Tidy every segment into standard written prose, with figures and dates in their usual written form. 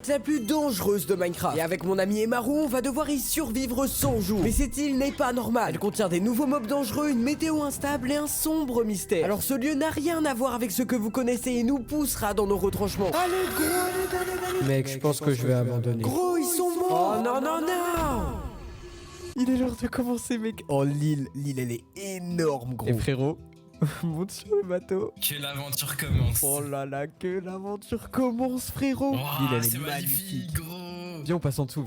La plus dangereuse de Minecraft. Et avec mon ami Emaru, on va devoir y survivre 100 jours. Mais cette île n'est pas normale. Elle contient des nouveaux mobs dangereux, une météo instable et un sombre mystère. Alors ce lieu n'a rien à voir avec ce que vous connaissez et nous poussera dans nos retranchements. Allez gros, allez. Mec, je pense que je vais abandonner. Gros, ils sont morts. Oh non, non, non. Il est l'heure de commencer, mec. Oh l'île, elle est énorme, gros. Et frérot, monte sur le bateau. Que l'aventure commence. Oh là là, que l'aventure commence, frérot. Wow, L'île, elle est c'est magnifique. magnifique, gros. Viens, on passe en dessous,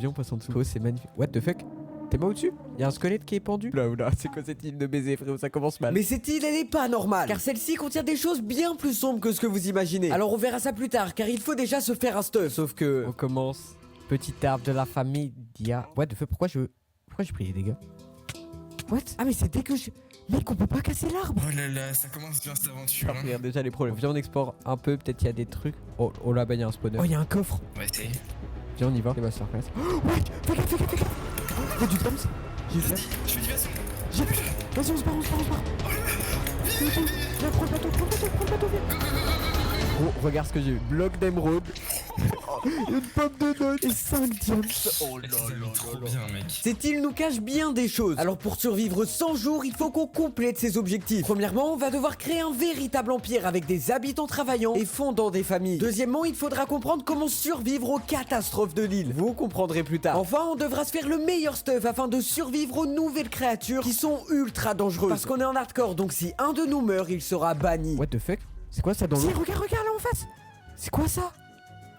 Oh, c'est magnifique. What the fuck? T'es pas au-dessus? Y'a un squelette qui est pendu? Là, c'est quoi cette île de baiser, frérot? Ça commence mal. Mais cette île, elle est pas normale. Car celle-ci contient des choses bien plus sombres que ce que vous imaginez. Alors on verra ça plus tard, car il faut déjà se faire un stuff. Sauf que... On commence. Petit arbre de la famille Dia. What the fuck? Pourquoi j'ai pris les dégâts? What? Ah, mais c'est dès que je... Mec, on peut pas casser l'arbre. Oh là là, ça commence bien cette aventure. Hein. Regarde déjà les problèmes. Viens, on explore un peu. Peut-être qu'il y a des trucs. Oh là-bas, il y a un spawner. Oh, il y a un coffre. Ouais, c'est. Viens, on y va. C'est ma surprise. Oh, ouais, fais gaffe. Il y a du Toms. J'ai vu. Je fais du vaisseau. J'ai vu. Vas-y, on se barre. Viens, prends le bateau, viens. Oh, regarde ce que j'ai eu. Bloc d'émeraude. Une pomme de noix et 5 diams. Oh là là, trop bien, mec. Cette île nous cache bien des choses. Alors pour survivre 100 jours, il faut qu'on complète ses objectifs. Premièrement, on va devoir créer un véritable empire avec des habitants travaillants et fondant des familles. Deuxièmement, il faudra comprendre comment survivre aux catastrophes de l'île. Vous comprendrez plus tard. Enfin, on devra se faire le meilleur stuff afin de survivre aux nouvelles créatures qui sont ultra dangereuses. Parce qu'on est en hardcore, donc si un de nous meurt, il sera banni. What the fuck? C'est quoi ça dans l'eau? Regarde là en face. C'est quoi ça?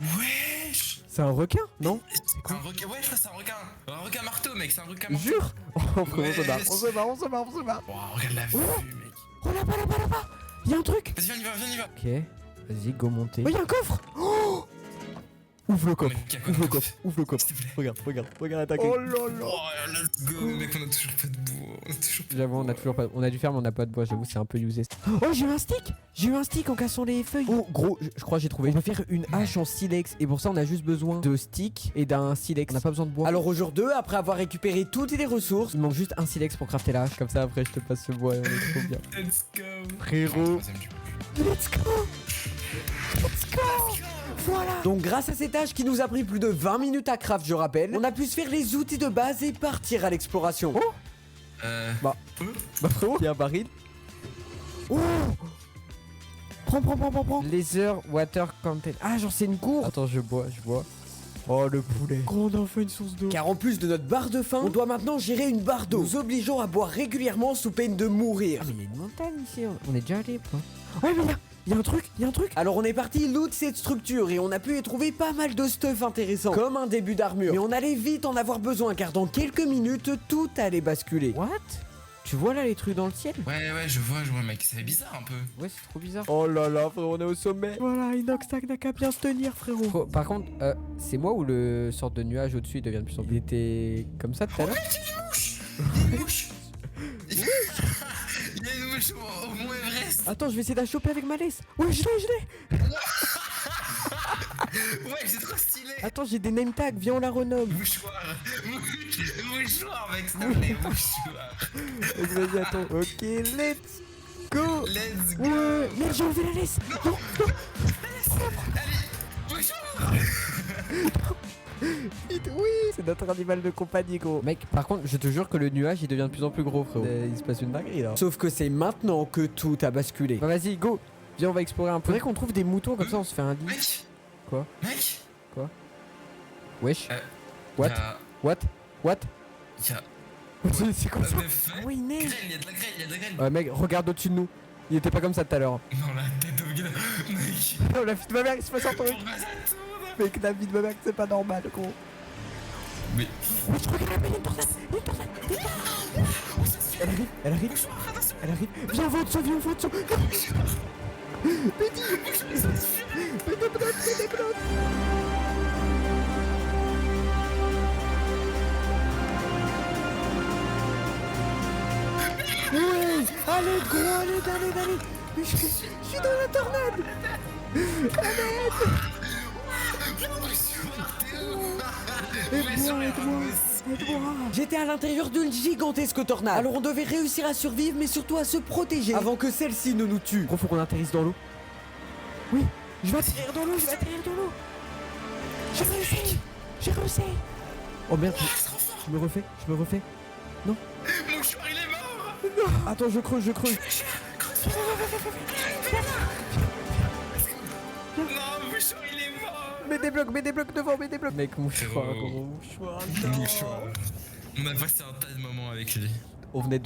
Wesh. C'est un requin, non? C'est un requin. Ouais, je crois que c'est un requin. Un requin marteau, mec. C'est un requin marteau. Jure. Oh, frérot, Ouais. on se barre. Wow, regarde la vue, mec. Oh là-bas. Il y a un truc. Vas-y, viens, on y va. Ok, vas-y, go monter. Oh, il y a un coffre. Oh, Ouvre le Oh, coffre, mec, il y a quoi dans le coffre ouvre le coffre. S'il te plaît. Regarde attaquer. oh là là. Oh, let's go, mec. On a toujours pas de bois. J'avoue, on a toujours pas. On a dû faire, mais on n'a pas de bois. J'avoue, c'est un peu usé. Oh, j'ai eu un stick en cassant les feuilles. Oh, gros, je crois que j'ai trouvé. On peut faire une hache en silex. Et pour ça, on a juste besoin de sticks et d'un silex. On n'a pas besoin de bois. Alors au jour 2, après avoir récupéré toutes les ressources, il manque juste un silex pour crafter la hache. Comme ça, après, je te passe ce bois et on est trop bien. Let's go. Frérot. let's go. Voilà. Donc grâce à cette tâche qui nous a pris plus de 20 minutes à craft, je rappelle, on a pu se faire les outils de base et partir à l'exploration. Oh. Bah frérot, il y a un baril. Oh. Prends. Laser water content. Ah, genre c'est une cour. Attends, je bois. Oh, le poulet. Gros, on a enfin une source d'eau. Car en plus de notre barre de faim, on doit maintenant gérer une barre d'eau, nous obligeant à boire régulièrement sous peine de mourir. Ah, mais il y a une montagne ici. On est déjà allé, quoi. Ouais, mais il y a un truc. Alors on est parti loot cette structure et on a pu y trouver pas mal de stuff intéressant, comme un début d'armure. Mais on allait vite en avoir besoin car dans quelques minutes, tout allait basculer. What? Tu vois là les trucs dans le ciel? Ouais, je vois, mec. Ça fait bizarre un peu. Ouais, c'est trop bizarre. Oh là là, frérot, on est au sommet. Voilà, Inoxtag n'a qu'à bien se tenir, frérot. Par contre, c'est moi ou le sorte de nuage au-dessus il devient de plus en plus. Il était comme ça tout à l'heure? Il y a une mouche. Il y a une mouche au Mont Everest. Attends, je vais essayer de la choper avec ma laisse. Ouais, je l'ai. Ouais, c'est trop stylé. Attends, j'ai des name tags, viens on la renomme. Mouchoir. Mouchoir, mec, s'il te plaît. Mouchoir. Vas-y, attends. Ok, let's go. Let's go. Ouais, merde, j'ai enlevé la laisse. Non. Allez, mouchoir. Oui, c'est notre animal de compagnie, gros. Mec, par contre, je te jure que le nuage il devient de plus en plus gros, frérot. Il se passe une dinguerie là. Sauf que c'est maintenant que tout a basculé. Bah vas-y, go. Viens, on va explorer un peu. Faudrait qu'on trouve des moutons comme ça, on se fait un lit. Mec. Quoi? Mec. Wesh. What? What? Y'a. C'est quoi ça? Ah oui, il neige. Il y a de la grêle. Mec, regarde au-dessus de nous. Il était pas comme ça tout à l'heure. Non, la tête de gars. Mec. Oh, la fille de ma mère, il se passe un truc. Pourquoi ça tourne? Mec, la vie de ma mère, c'est pas normal, gros. Mais. Je regarde la une tornade. Elle arrive. Viens, on va en dessous. Mets des blocs. Ouais, allez, gros, allez. Mais je suis dans la tornade. Aide-moi. J'étais à l'intérieur d'une gigantesque tornade. Alors on devait réussir à survivre, mais surtout à se protéger avant que celle-ci ne nous tue. Gros, faut qu'on atterrisse dans l'eau. Oui, je vais atterrir dans l'eau. J'ai réussi. J'ai réussi. Oh merde, Oh, c'est trop fort. je me refais. Mouchoir, il est mort. Attends, je creuse. Non, Mouchoir, il est mort. Mets des blocs devant, Mec, mouchoir, Oh. gros mouchoir. Mouchoir. On a passé un tas de moments avec lui. On venait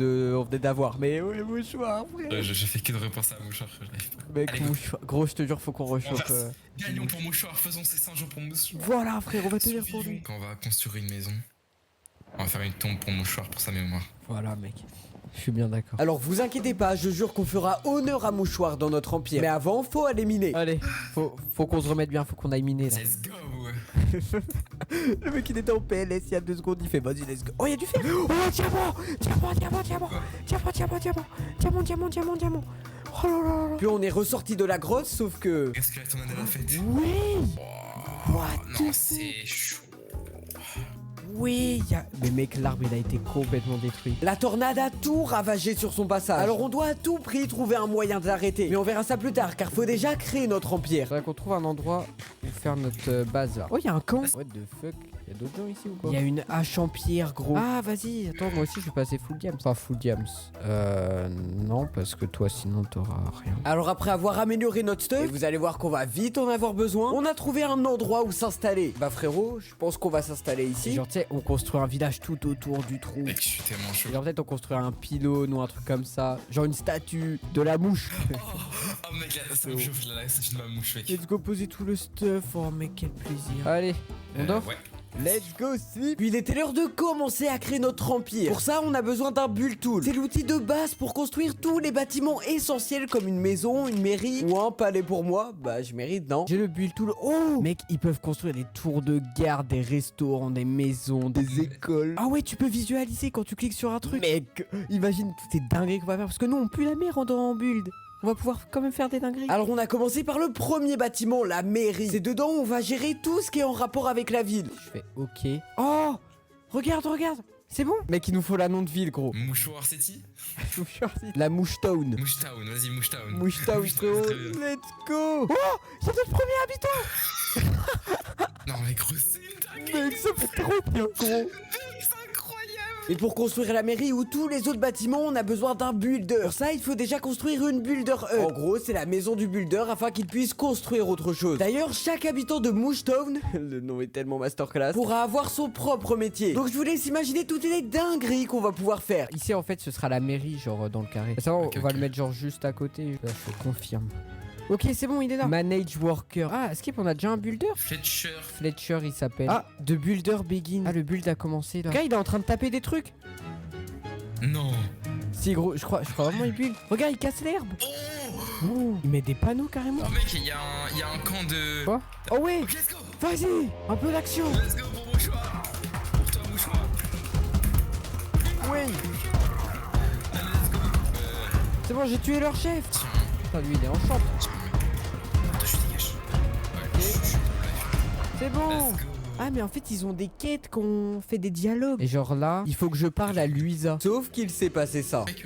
d'avoir, mais ouais, mouchoir, frère. J'ai fait que de repenser à Mouchoir. Je n'arrive pas. Mec, Allez, go. mouchoir. Gros, je te jure, faut qu'on rechauffe. Gagnons pour Mouchoir, faisons ces 100 jours pour Mouchoir. Voilà, frère, on va tenir pour lui. Quand on va construire une maison, on va faire une tombe pour Mouchoir pour sa mémoire. Voilà, mec. Je suis bien d'accord. Alors vous inquiétez pas, je jure qu'on fera honneur à Mouchoir dans notre empire. Mais avant, faut aller miner. Allez, faut qu'on se remette bien, faut qu'on aille miner là. Let's go. Le mec il était en PLS il y a 2 secondes, il fait vas-y let's go. Oh y'a du fer. Oh diamant. Oh là là là. Puis on est ressorti de la grotte, sauf que... Qu'est-ce que la tornade a fait? Oui. Oh, non, c'est chaud. Oui, mais mec, l'arbre il a été complètement détruit. La tornade a tout ravagé sur son passage. Alors on doit à tout prix trouver un moyen de l'arrêter. Mais on verra ça plus tard, car faut déjà créer notre empire. Faudrait qu'on trouve un endroit où faire notre base là. Oh, y'a un camp. What the fuck? Y'a d'autres gens ici ou quoi? Y'a une hache en pierre, gros. Ah, vas-y, attends, moi aussi je vais passer full diams. Enfin, full diams. Non, parce que toi sinon t'auras rien. Alors après avoir amélioré notre stuff, et vous allez voir qu'on va vite en avoir besoin, on a trouvé un endroit où s'installer. Bah frérot, je pense qu'on va s'installer ici. Genre, tu sais, on construit un village tout autour du trou. Mec, je suis tellement chaud. Genre, peut-être on construit un pylône ou un truc comme ça. Genre une statue de la mouche. Oh mec, là, ça me chauffe là, ça je ma mouche, mec. Let's go poser tout le stuff. Oh, mec, quel plaisir. Allez, on dort. Ouais. Let's go sleep. Puis il était l'heure de commencer à créer notre empire. Pour ça, on a besoin d'un build tool. C'est l'outil de base pour construire tous les bâtiments essentiels comme une maison, une mairie ou un palais pour moi. Bah, je mérite, non? J'ai le build tool. Oh, mec, ils peuvent construire des tours de garde, des restaurants, des maisons, des écoles. Ah ouais, tu peux visualiser quand tu cliques sur un truc. Mec, imagine toutes ces dingueries qu'on va faire parce que nous on pue la mer en build. On va pouvoir quand même faire des dingueries. Alors on a commencé par le premier bâtiment, la mairie. C'est dedans où on va gérer tout ce qui est en rapport avec la ville. Je fais ok. Oh, regarde. C'est bon? Mec, il nous faut la nom de ville, gros. Mouchoir City? La Mouche Town. Mouche Town, vas-y, Mouche Town. Mouche Town, frérot. Let's go. Oh, c'est notre premier habitant. Non mais gros, c'est une dinguerie. Mec, ça fait trop bien, gros. C'est incroyable. Et pour construire la mairie ou tous les autres bâtiments, on a besoin d'un builder. Pour ça, il faut déjà construire une builder hut. En gros, c'est la maison du builder afin qu'il puisse construire autre chose. D'ailleurs, chaque habitant de Mouche Town, le nom est tellement masterclass, pourra avoir son propre métier. Donc je vous laisse imaginer toutes les dingueries qu'on va pouvoir faire. Ici, en fait, ce sera la mairie, genre dans le carré. Ça, on Ok, va ok. le mettre genre juste à côté. Là, je confirme. Ok, c'est bon, il est là. Manage worker. Ah, Skip, on a déjà un builder. Fletcher, il s'appelle. Ah, de builder begin. Ah, le build a commencé là. Gars, il est en train de taper des trucs. Non. Si, gros, je crois vraiment il build. Regarde, il casse l'herbe. Oh, Oh, il met des panneaux carrément. oh mec, il y a un camp de... Quoi? Oh ouais. Ok, let's go. Vas-y, un peu d'action. Let's go pour Mouchoir. Pour toi, Mouchoir. Oui. Allez, let's go. C'est bon, j'ai tué leur chef. Tiens, Putain, lui, il est en champ. tiens. Attends, je dégage. Ouais, je suis C'est bon. Let's go. Ah, mais en fait, ils ont des quêtes qu'on fait des dialogues. Et genre là, il faut que je parle à Luisa. Sauf qu'il s'est passé ça. Mec.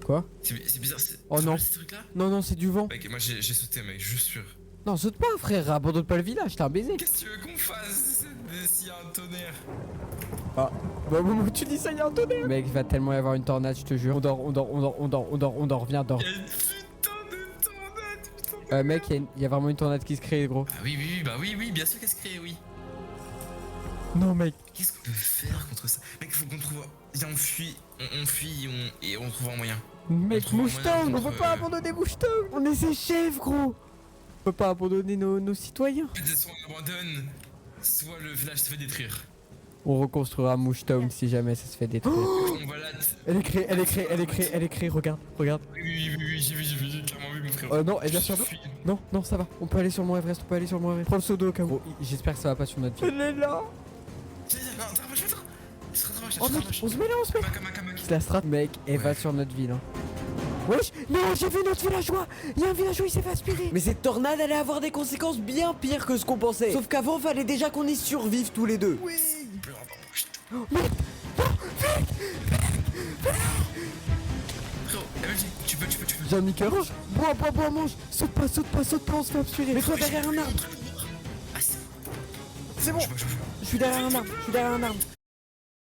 Quoi? C'est bizarre, Oh c'est non. pas ces trucs-là? Non, c'est du vent. Mec, moi j'ai sauté, mec, je suis sûr. Non, saute pas, frère. Abandonne pas le village, t'es un baiser. Qu'est-ce que tu veux qu'on fasse s'il y a un tonnerre? Ah, bah, tu dis ça, il y a un tonnerre. Mec, il va tellement y avoir une tornade, je te jure. On dort, viens, dors. Il y a une putain de tornade, putain. Mec, il y a vraiment une tornade qui se crée, gros. Ah oui, bien sûr qu'elle se crée, oui. Non, mec. Qu'est-ce qu'on peut faire contre ça? Mec, faut qu'on trouve. Viens, on fuit, et on trouve un moyen. Mec, trouve un Mouche Town, moyen on peut contre, pas abandonner Mouche Town. On est ses chefs, gros. On peut pas abandonner nos citoyens. Soit on abandonne, soit le village se fait détruire. On reconstruira Mouche Town si jamais ça se fait détruire. On va là. Elle est créée, regarde. Oui, j'ai clairement vu mon frère. Non, elle vient sur nous. Fuis. Non, ça va. On peut aller sur le Mont Everest, Prends le seau d'eau au cas où. J'espère que ça va pas sur notre vie. Elle est là. Oh mec, on se met là. C'est la strat. Mec, elle va sur notre ville. Hein. Wesh, non, j'ai vu notre villageois. Il y a un villageois, il s'est fait aspirer. Mais cette tornade allait avoir des conséquences bien pires que ce qu'on pensait. Sauf qu'avant, fallait déjà qu'on y survive tous les deux. Oui. Frérot, MLG, tu peux. J'ai un niqueur. Bois, mange. Saute pas, on se fait aspirer. Mets-toi derrière un arbre. Ah, c'est C'est bon. Je vois. Je suis derrière un arbre.